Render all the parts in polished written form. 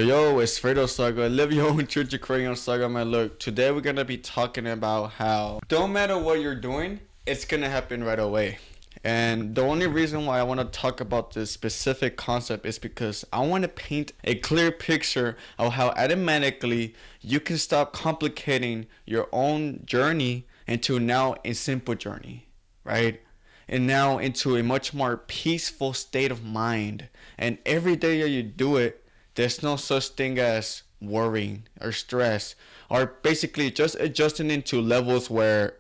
Yo, it's Fredo Saga. Live your own truth, you're creating Saga, man. Look, today we're gonna be talking about how don't matter what you're doing, it's gonna happen right away. And the only reason why I want to talk about this specific concept is because I want to paint a clear picture of how automatically you can stop complicating your own journey into now a simple journey, right? And now into a much more peaceful state of mind. And every day that you do it, there's no such thing as worrying or stress or basically just adjusting into levels where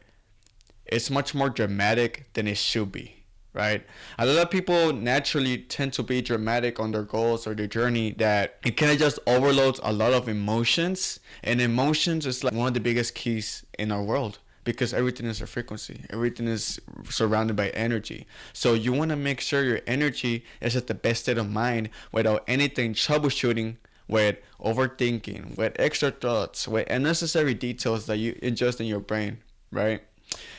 it's much more dramatic than it should be, right? A lot of people naturally tend to be dramatic on their goals or their journey that it kind of just overloads a lot of emotions, and emotions is like one of the biggest keys in our world because everything is a frequency, everything is surrounded by energy. So you want to make sure your energy is at the best state of mind without anything troubleshooting, with overthinking, with extra thoughts, with unnecessary details that you ingest in your brain, right?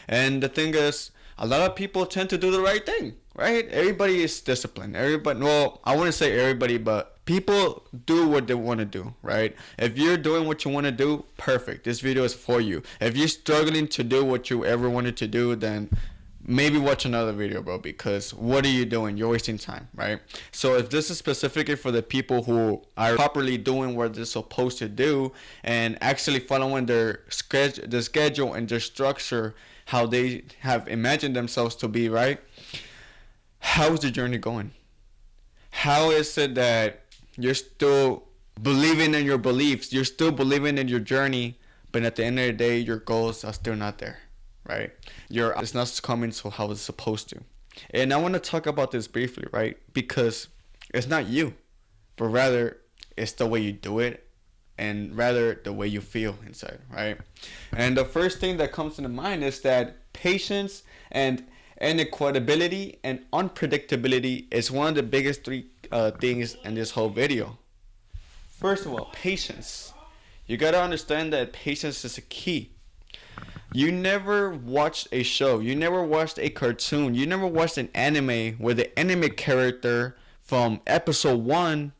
And the thing is, a lot of people tend to do the right thing, right? Everybody is disciplined. Everybody, well, I wouldn't say everybody, but people do what they want to do, right? If you're doing what you want to do, perfect. This video is for you. If you're struggling to do what you ever wanted to do, then maybe watch another video, bro, because what are you doing? You're wasting time, right? So if this is specifically for the people who are properly doing what they're supposed to do and actually following their schedule and their structure, how they have imagined themselves to be, right? How is the journey going? How is it that you're still believing in your beliefs, you're still believing in your journey, but at the end of the day, your goals are still not there, right? It's not coming to how it's supposed to. And I want to talk about this briefly, right? Because it's not you, but rather it's the way you do it and rather the way you feel inside, right? And the first thing that comes to mind is that patience and inequitability and unpredictability is one of the biggest three things in this whole video. First of all, patience. You gotta understand that patience is a key. You never watched a show, you never watched a cartoon, you never watched an anime where the anime character from episode 1,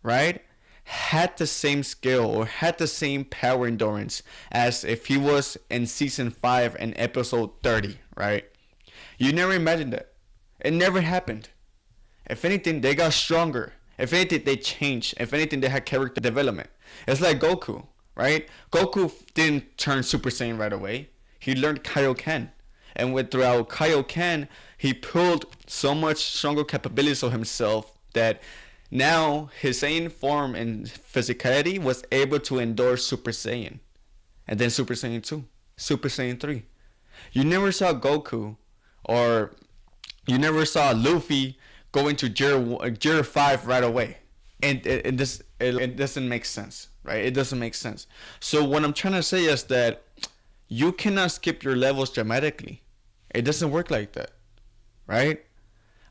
right, had the same skill or had the same power endurance as if he was in season 5 and episode 30, right? You never imagined that. It never happened. If anything, they got stronger. If anything, they changed. If anything, they had character development. It's like Goku, right? Goku didn't turn Super Saiyan right away. He learned Kaioken. And throughout Kaioken, he pulled so much stronger capabilities of himself that now his Saiyan form and physicality was able to endure Super Saiyan. And then Super Saiyan 2, Super Saiyan 3. You never saw Goku or you never saw Luffy go into Gear 5 right away. And it doesn't make sense, right? It doesn't make sense. So what I'm trying to say is that you cannot skip your levels dramatically. It doesn't work like that, right?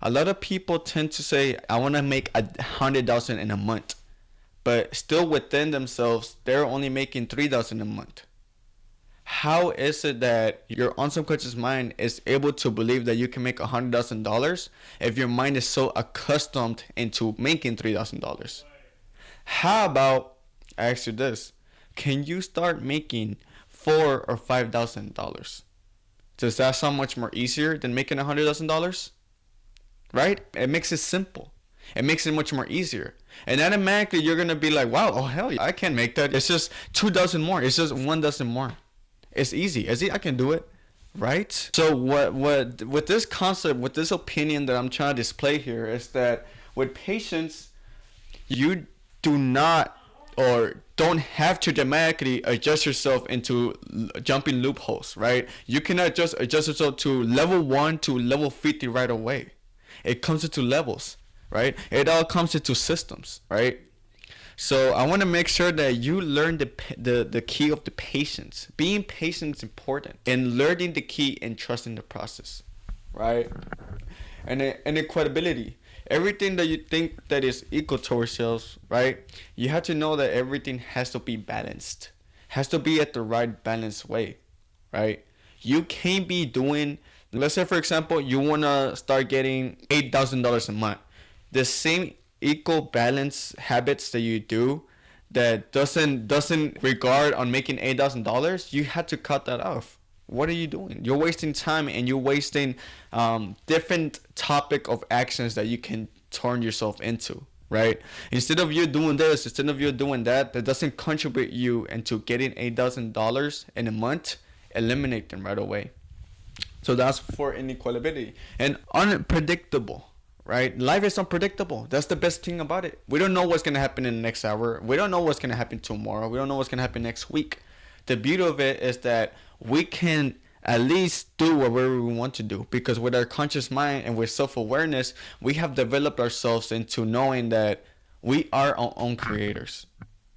A lot of people tend to say, I want to make 100,000 in a month. But still within themselves, they're only making 3,000 a month. How is it that your unsubconscious mind is able to believe that you can make $100,000 if your mind is so accustomed into making $3,000? How about, I ask you this, can you start making $4,000 or $5,000? Does that sound much more easier than making $100,000? Right? It makes it simple. It makes it much more easier. And automatically you're going to be like, wow, oh hell yeah, I can make that. It's just 2,000 more. It's just 1,000 more. It's easy. I can do it, right? So what with this concept, with this opinion that I'm trying to display here is that with patience, you do not or don't have to dramatically adjust yourself into jumping loopholes, right? You cannot just adjust yourself to level 1 to level 50 right away. It comes into levels, right? It all comes into systems, right? So I want to make sure that you learn the key of the patience. Being patient is important, and learning the key and trusting the process, right? And equitability. Everything that you think that is equal to yourselves, right? You have to know that everything has to be balanced, has to be at the right balanced way, right? You can't be doing, let's say for example, you want to start getting $8,000 a month. The same equal balance habits that you do that doesn't regard on making $8,000, you had to cut that off. What are you doing? You're wasting time, and you're wasting different topic of actions that you can turn yourself into, right? Instead of you doing this, instead of you doing that, that doesn't contribute you into getting $8,000 in a month, eliminate them right away. So that's for inequality and unpredictable, right? Life is unpredictable. That's the best thing about it. We don't know what's going to happen in the next hour. We don't know what's going to happen tomorrow. We don't know what's going to happen next week. The beauty of it is that we can at least do whatever we want to do, because with our conscious mind and with self-awareness, we have developed ourselves into knowing that we are our own creators,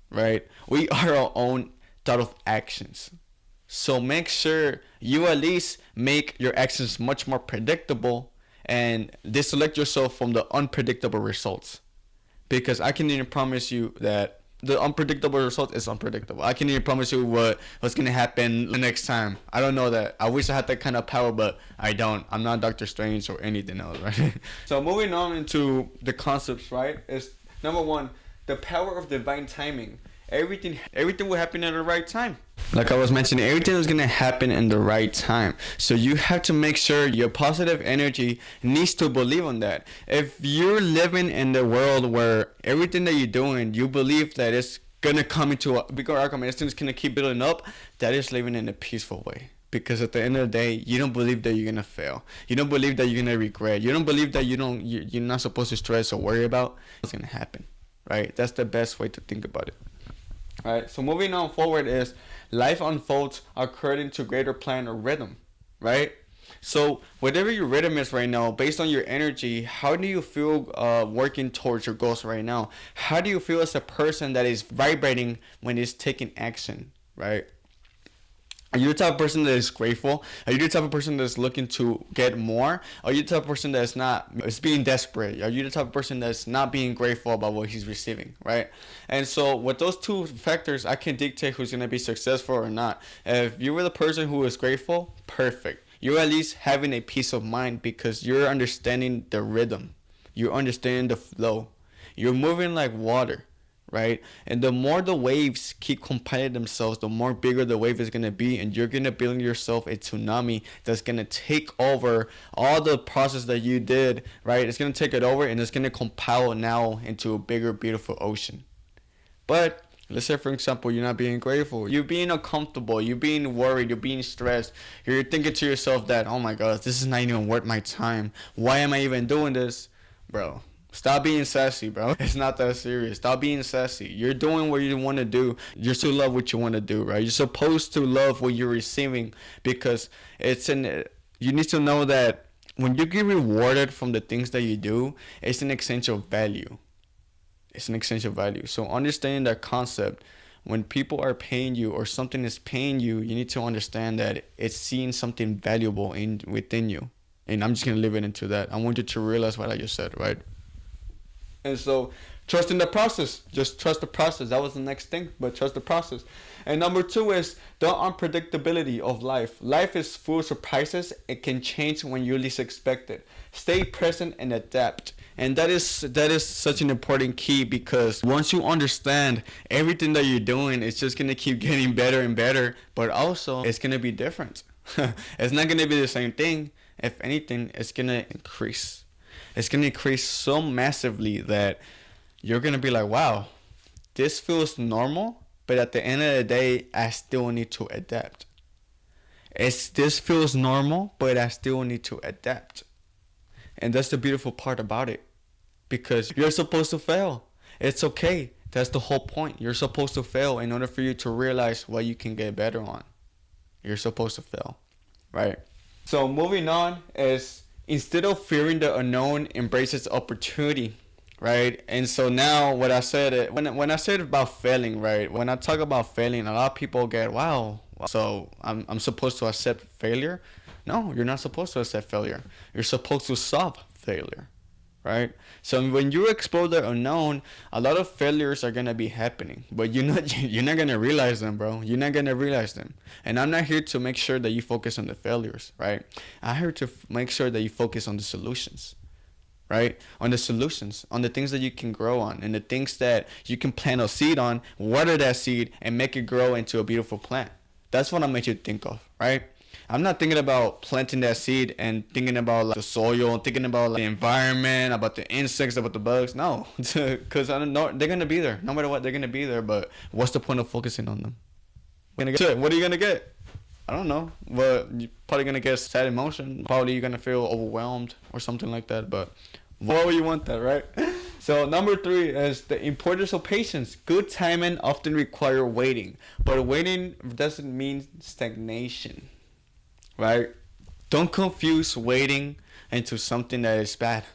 right? We are our own thought of actions. So make sure you at least make your actions much more predictable and disconnect yourself from the unpredictable results. Because I can even promise you that the unpredictable result is unpredictable. I can even promise you what's going to happen the next time. I don't know that. I wish I had that kind of power, but I don't. I'm not Doctor Strange or anything else, right? So moving on into the concepts, right, is number one, the power of divine timing. Everything will happen at the right time. Like I was mentioning, everything is going to happen in the right time. So you have to make sure your positive energy needs to believe on that. If you're living in the world where everything that you're doing, you believe that it's going to come into a bigger outcome, and it's going to keep building up, that is living in a peaceful way. Because at the end of the day, you don't believe that you're going to fail. You don't believe that you're going to regret. You don't believe that you're not supposed to stress or worry about what's going to happen, right? That's the best way to think about it. Alright, so moving on forward is life unfolds according to greater plan or rhythm, right? So whatever your rhythm is right now, based on your energy, how do you feel working towards your goals right now? How do you feel as a person that is vibrating when it's taking action, right? Are you the type of person that is grateful? Are you the type of person that's looking to get more? Are you the type of person that's not, is being desperate? Are you the type of person that's not being grateful about what he's receiving, right? And so with those two factors, I can dictate who's going to be successful or not. If you were the person who is grateful, perfect. You're at least having a peace of mind because you're understanding the rhythm. You're understanding the flow. You're moving like water. Right? And the more the waves keep compiling themselves, the more bigger the wave is going to be, and you're going to build yourself a tsunami that's going to take over all the process that you did, right? It's going to take it over, and it's going to compile now into a bigger, beautiful ocean. But let's say, for example, you're not being grateful. You're being uncomfortable. You're being worried. You're being stressed. You're thinking to yourself that, oh my God, this is not even worth my time. Why am I even doing this? Bro, stop being sassy, bro. It's not that serious. Stop being sassy. You're doing what you want to do. You're to love what you want to do, right? You're supposed to love what you're receiving, because you need to know that when you get rewarded from the things that you do, it's an essential value. It's an essential value. So understanding that concept, when people are paying you or something is paying you, you need to understand that it's seeing something valuable within you. And I'm just going to leave it into that. I want you to realize what I just said, right? And so trust in the process. Just trust the process. That was the next thing, but trust the process. And number two is the unpredictability of life. Life is full of surprises. It can change when you least expect it. Stay present and adapt. And that is such an important key, because once you understand everything that you're doing, it's just going to keep getting better and better, but also it's going to be different. It's not going to be the same thing. If anything, it's going to increase. It's going to increase so massively that you're going to be like, wow, this feels normal, but at the end of the day, I still need to adapt. This feels normal, but I still need to adapt. And that's the beautiful part about it, because you're supposed to fail. It's okay. That's the whole point. You're supposed to fail in order for you to realize what you can get better on. You're supposed to fail, right? So moving on is, instead of fearing the unknown, embrace its opportunity, right? And so now what I said, when I said about failing, right? When I talk about failing, a lot of people get, wow, so I'm supposed to accept failure? No, you're not supposed to accept failure. You're supposed to solve failure, right? So when you explore the unknown, a lot of failures are gonna be happening, but you're not gonna realize them, bro. You're not gonna realize them. And I'm not here to make sure that you focus on the failures, right? I'm here to make sure that you focus on the solutions, right? On the solutions, on the things that you can grow on, and the things that you can plant a seed on, water that seed, and make it grow into a beautiful plant. That's what I make you think of, right? I'm not thinking about planting that seed and thinking about like the soil, thinking about like the environment, about the insects, about the bugs. No, because I don't know they're gonna be there. No matter what, they're gonna be there. But what's the point of focusing on them? What are you gonna get? I don't know. But you're probably gonna get sad emotion. Probably you're gonna feel overwhelmed or something like that. But why would you want that, right? So number 3 is the importance of patience. Good timing often require waiting, but waiting doesn't mean stagnation, right? Don't confuse waiting into something that is bad.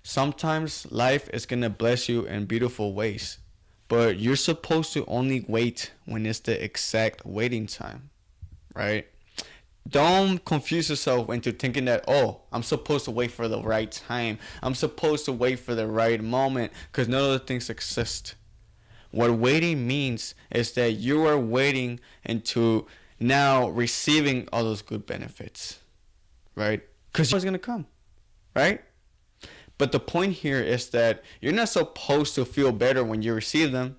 Sometimes life is gonna bless you in beautiful ways, but you're supposed to only wait when it's the exact waiting time, right? Don't confuse yourself into thinking that, oh, I'm supposed to wait for the right time. I'm supposed to wait for the right moment, because none of the things exist. What waiting means is that you are waiting into now receiving all those good benefits, right? Because it's going to come, right? But the point here is that you're not supposed to feel better when you receive them,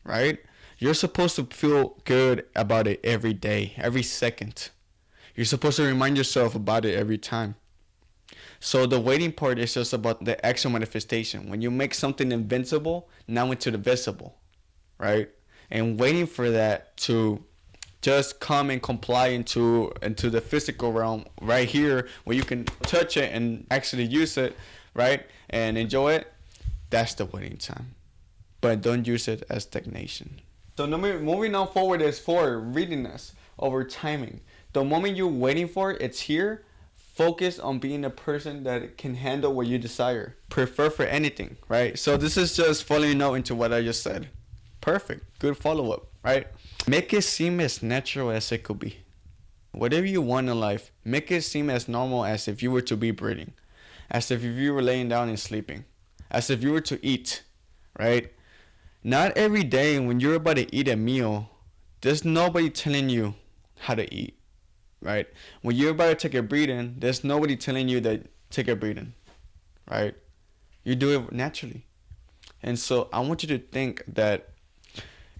right? You're supposed to feel good about it every day, every second. You're supposed to remind yourself about it every time. So the waiting part is just about the actual manifestation. When you make something invincible, now into the visible, right? And waiting for that to just come and comply into the physical realm right here, where you can touch it and actually use it, right? And enjoy it. That's the waiting time. But don't use it as stagnation. So moving on forward is 4, readiness over timing. The moment you're waiting for it, it's here. Focus on being a person that can handle what you desire. Prefer for anything, right? So this is just following out into what I just said. Perfect. Good follow-up, right? Make it seem as natural as it could be. Whatever you want in life, make it seem as normal as if you were to be breathing. As if you were laying down and sleeping. As if you were to eat, right? Not every day when you're about to eat a meal, there's nobody telling you how to eat. Right? When you're about to take a breathing, there's nobody telling you that take a breathing. Right? You do it naturally. And so I want you to think that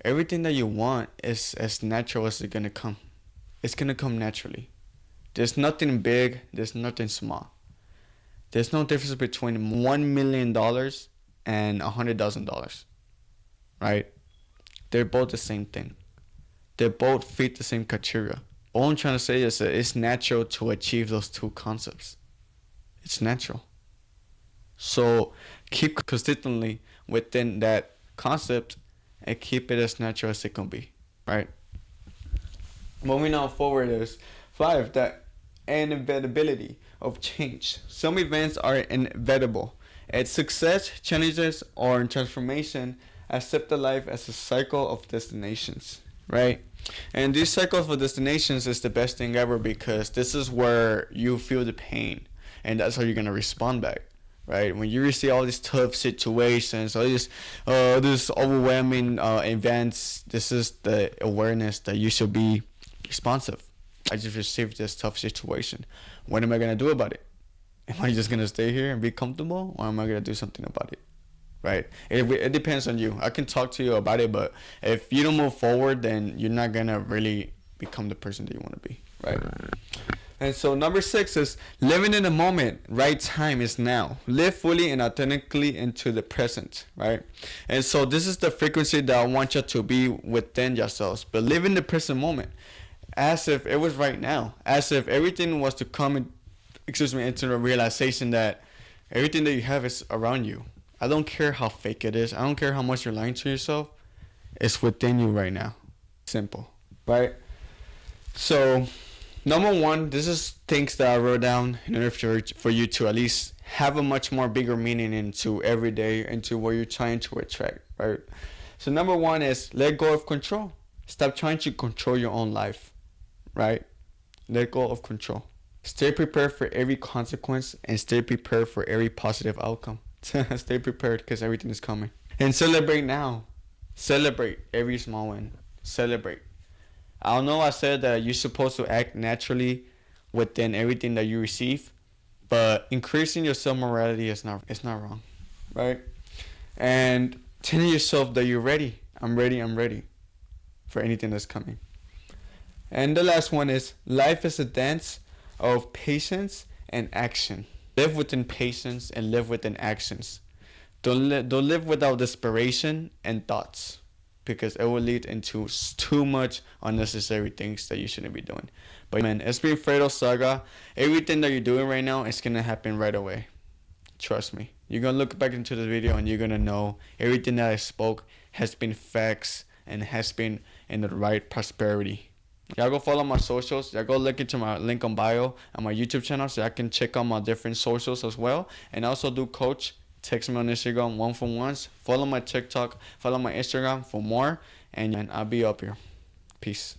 everything that you want is as natural as it's going to come. It's going to come naturally. There's nothing big. There's nothing small. There's no difference between $1 million and $100,000. Right? They're both the same thing. They both fit the same criteria. All I'm trying to say is that it's natural to achieve those two concepts. It's natural. So keep consistently within that concept and keep it as natural as it can be, right? Moving on forward is 5, the inevitability of change. Some events are inevitable. It's success, challenges, or transformation. Accept the life as a cycle of destinations, right? And these cycles of destinations is the best thing ever, because this is where you feel the pain, and that's how you're gonna respond back, right? When you receive all these tough situations, all these this overwhelming events, this is the awareness that you should be responsive. I just received this tough situation. What am I gonna do about it? Am I just gonna stay here and be comfortable, or am I gonna do something about it? Right? It depends on you. I can talk to you about it, but if you don't move forward, then you're not gonna really become the person that you want to be, right? And so number 6 is living in the moment. Right time is now. Live fully and authentically into the present, right? And so this is the frequency that I want you to be within yourselves. But live in the present moment, as if it was right now, as if everything was to come into the realization that everything that you have is around you. I don't care how fake it is. I don't care how much you're lying to yourself. It's within you right now. Simple, right? So, number 1, this is things that I wrote down in order for you to at least have a much more bigger meaning into every day, into what you're trying to attract, right? So, number 1 is let go of control. Stop trying to control your own life, right? Let go of control. Stay prepared for every consequence and stay prepared for every positive outcome. Stay prepared, because everything is coming. And celebrate now. Celebrate every small win. Celebrate. I know I said that you're supposed to act naturally within everything that you receive, But increasing your self morality is not, it's not wrong, right? And telling yourself that you're ready. I'm ready. I'm ready for anything that's coming. And the last one is life is a dance of patience and action. Live within patience and live within actions. Don't live without desperation and thoughts, because it will lead into too much unnecessary things that you shouldn't be doing. But man, it's been Fredo Saga. Everything that you're doing right now is gonna happen right away. Trust me. You're gonna look back into the video and you're gonna know everything that I spoke has been facts and has been in the right prosperity. Y'all go follow my socials. Y'all go look into my link on bio on my YouTube channel so I can check out my different socials as well. And also do coach. Text me on Instagram 1-for-1s. Follow my TikTok. Follow my Instagram for more. And I'll be up here. Peace.